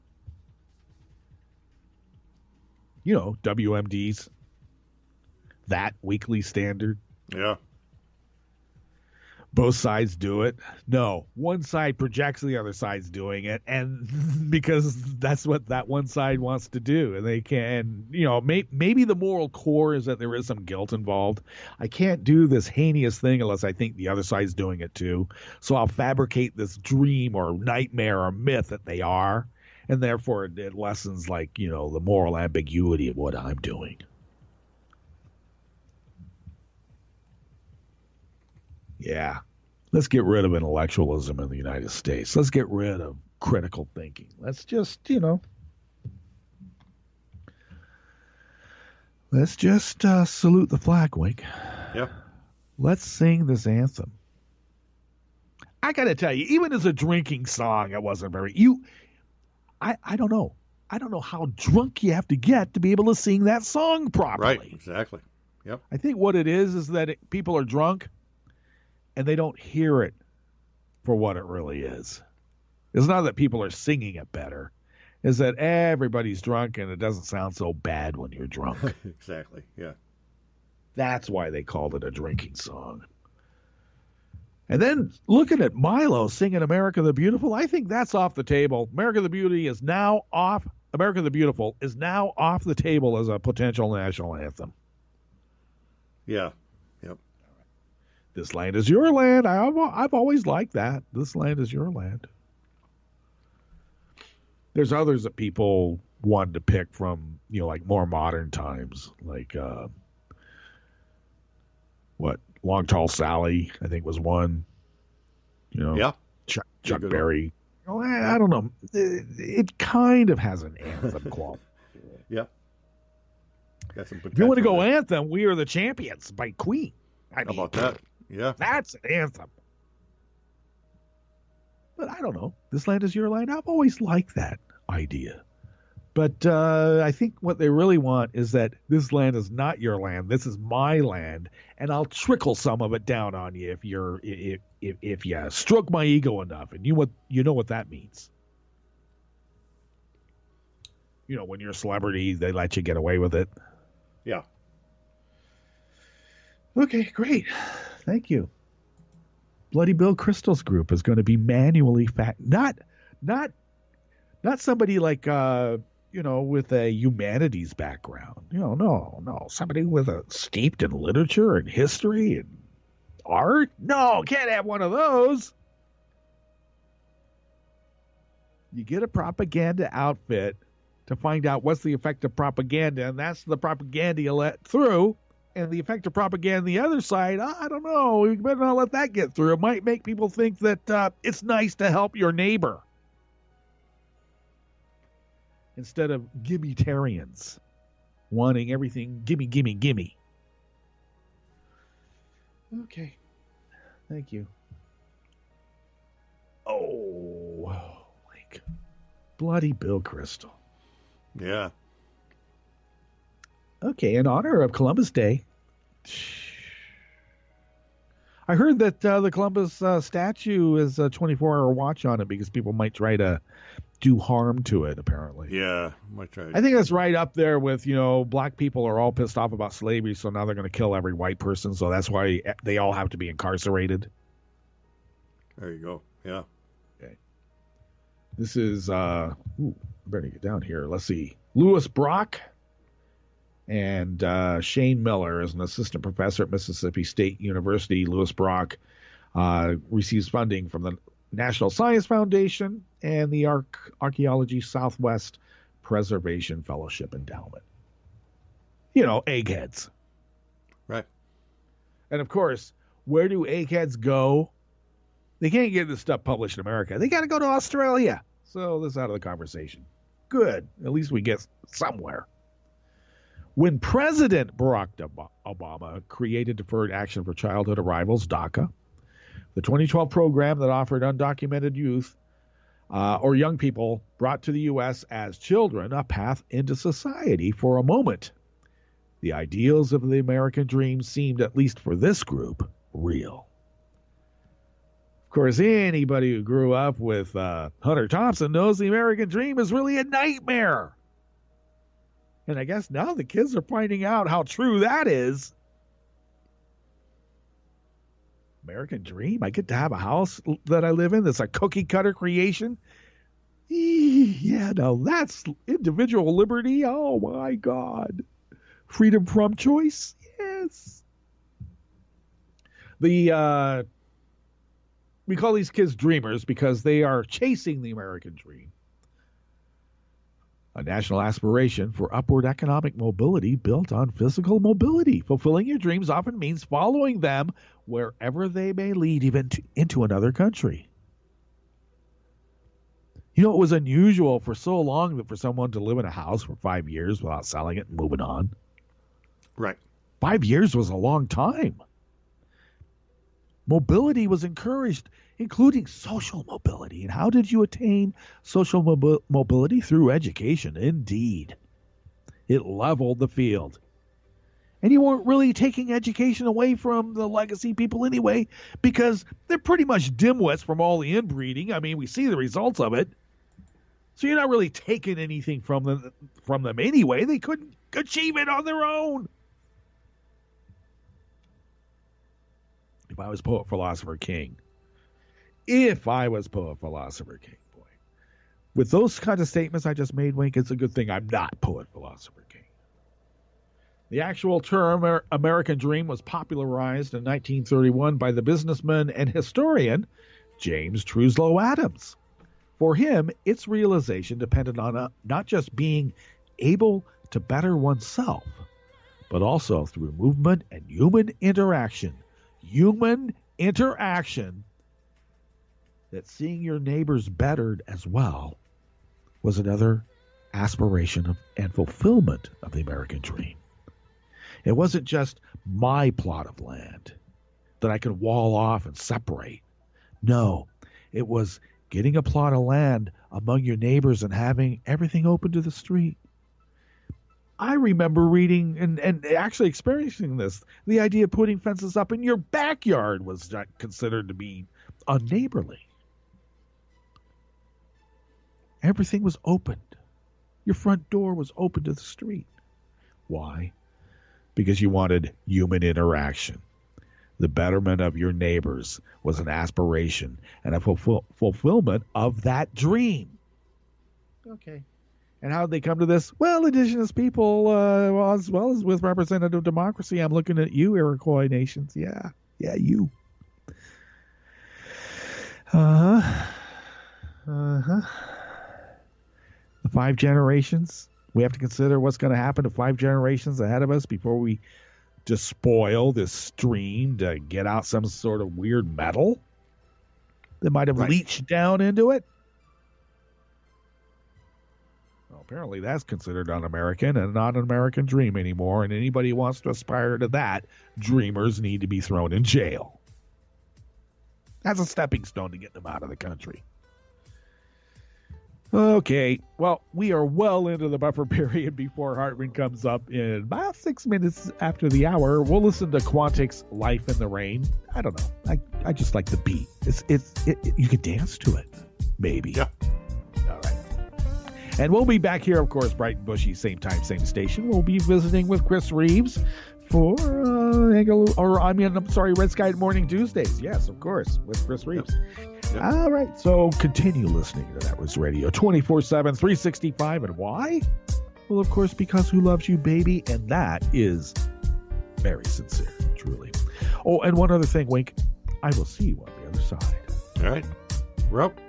WMDs. That Weekly Standard. Yeah. Both sides do it. No, one side projects the other side's doing it, and because that's what that one side wants to do, and they can, maybe the moral core is that there is some guilt involved. I can't do this heinous thing unless I think the other side's doing it too. So I'll fabricate this dream or nightmare or myth that they are, and therefore it lessens the moral ambiguity of what I'm doing. Yeah. Let's get rid of intellectualism in the United States. Let's get rid of critical thinking. Let's just, salute the flag, Wink. Yeah. Let's sing this anthem. I got to tell you, even as a drinking song, it wasn't very... I don't know. I don't know how drunk you have to get to be able to sing that song properly. Right, exactly. Yep. I think what it is that people are drunk and they don't hear it for what it really is. It's not that people are singing it better. It's that everybody's drunk and it doesn't sound so bad when you're drunk. Exactly, yeah. That's why they called it a drinking song. And then looking at Milo singing America the Beautiful, I think that's off the table. America the Beautiful is now off the table as a potential national anthem. Yeah. Yep. This land is your land. I've always liked that. This land is your land. There's others that people wanted to pick from, more modern times, Long Tall Sally, I think was one. Yeah. Chuck Berry. I don't know. It kind of has an anthem quality. Yeah. Got some if you want to go anthem, We Are the Champions by Queen. How about that? Yeah. That's an anthem. But I don't know. This land is your land. I've always liked that idea. But I think what they really want is that this land is not your land. This is my land, and I'll trickle some of it down on you if you stroke my ego enough. And you know what that means. When you're a celebrity, they let you get away with it. Yeah. Okay, great. Thank you. Bloody Bill Crystal's group is going to be manually not somebody like with a humanities background. No. Somebody with a steeped in literature and history and art. No, can't have one of those. You get a propaganda outfit to find out what's the effect of propaganda, and that's the propaganda you let through. And the effect of propaganda on the other side, I don't know. You better not let that get through. It might make people think that it's nice to help your neighbor. Instead of gimmitarians wanting everything gimme. Okay. Thank you. Oh, Bloody Bill Crystal. Yeah. Okay, in honor of Columbus Day, I heard that the Columbus statue is a 24-hour watch on it because people might try to do harm to it, apparently. Yeah, might try. I think that's right up there with, black people are all pissed off about slavery, so now they're going to kill every white person, so that's why they all have to be incarcerated. There you go. Yeah. Okay. This is, I better get down here. Let's see. Louis Brock and Shane Miller is an assistant professor at Mississippi State University. Louis Brock receives funding from the National Science Foundation and the Archaeology Southwest Preservation Fellowship Endowment. Eggheads. Right. And of course, where do eggheads go? They can't get this stuff published in America. They got to go to Australia. So this is out of the conversation. Good. At least we get somewhere. When President Barack Obama created Deferred Action for Childhood Arrivals, DACA, the 2012 program that offered undocumented youth or young people brought to the U.S. as children a path into society for a moment, the ideals of the American dream seemed, at least for this group, real. Of course, anybody who grew up with Hunter Thompson knows the American dream is really a nightmare. And I guess now the kids are finding out how true that is. American dream? I get to have a house that I live in that's a cookie cutter creation? Yeah, no, that's individual liberty. Oh, my God. Freedom from choice? Yes. We call these kids dreamers because they are chasing the American dream. A national aspiration for upward economic mobility built on physical mobility. Fulfilling your dreams often means following them wherever they may lead, even into another country. It was unusual for so long for someone to live in a house for 5 years without selling it and moving on. Right. 5 years was a long time. Mobility was encouraged, including social mobility. And how did you attain social mobility? Through education, indeed. It leveled the field. And you weren't really taking education away from the legacy people anyway, because they're pretty much dimwits from all the inbreeding. I mean, we see the results of it. So you're not really taking anything from them anyway. They couldn't achieve it on their own. If I was poet, philosopher, king. Boy. With those kind of statements I just made, Wink, it's a good thing I'm not poet, philosopher, king. The actual term American dream was popularized in 1931 by the businessman and historian James Truslow Adams. For him, its realization depended on not just being able to better oneself, but also through movement and human interaction. Human interaction, that seeing your neighbors bettered as well was another aspiration and fulfillment of the American dream. It wasn't just my plot of land that I could wall off and separate. No, it was getting a plot of land among your neighbors and having everything open to the street. I remember reading and actually experiencing this. The idea of putting fences up in your backyard was not considered to be unneighborly. Everything was opened. Your front door was open to the street. Why? Because you wanted human interaction. The betterment of your neighbors was an aspiration and a fulfillment of that dream. Okay. And how did they come to this? Well, indigenous people, as well as with representative democracy. I'm looking at you, Iroquois nations. Yeah, you. The 5 generations. We have to consider what's going to happen to 5 generations ahead of us before we despoil this stream to get out some sort of weird metal that might have leached down into it. Well, apparently that's considered un-American and not an American dream anymore, and anybody who wants to aspire to that, dreamers need to be thrown in jail. That's a stepping stone to get them out of the country. Okay, well, we are well into the buffer period before Hartman comes up in about 6 minutes after the hour. We'll listen to Quantic's Life in the Rain. I don't know. I just like the beat. You could dance to it, maybe. Yeah. All right. And we'll be back here, of course, bright and bushy, same time, same station. We'll be visiting with Chris Reeves for Red Sky Morning Tuesdays. Yes, of course, with Chris Reeves. Yep. All right, so continue listening to That Was Radio 24/7, 365. And why? Well, of course, because who loves you, baby? And that is very sincere, truly. Oh, and one other thing, Wink. I will see you on the other side. All right. We're up.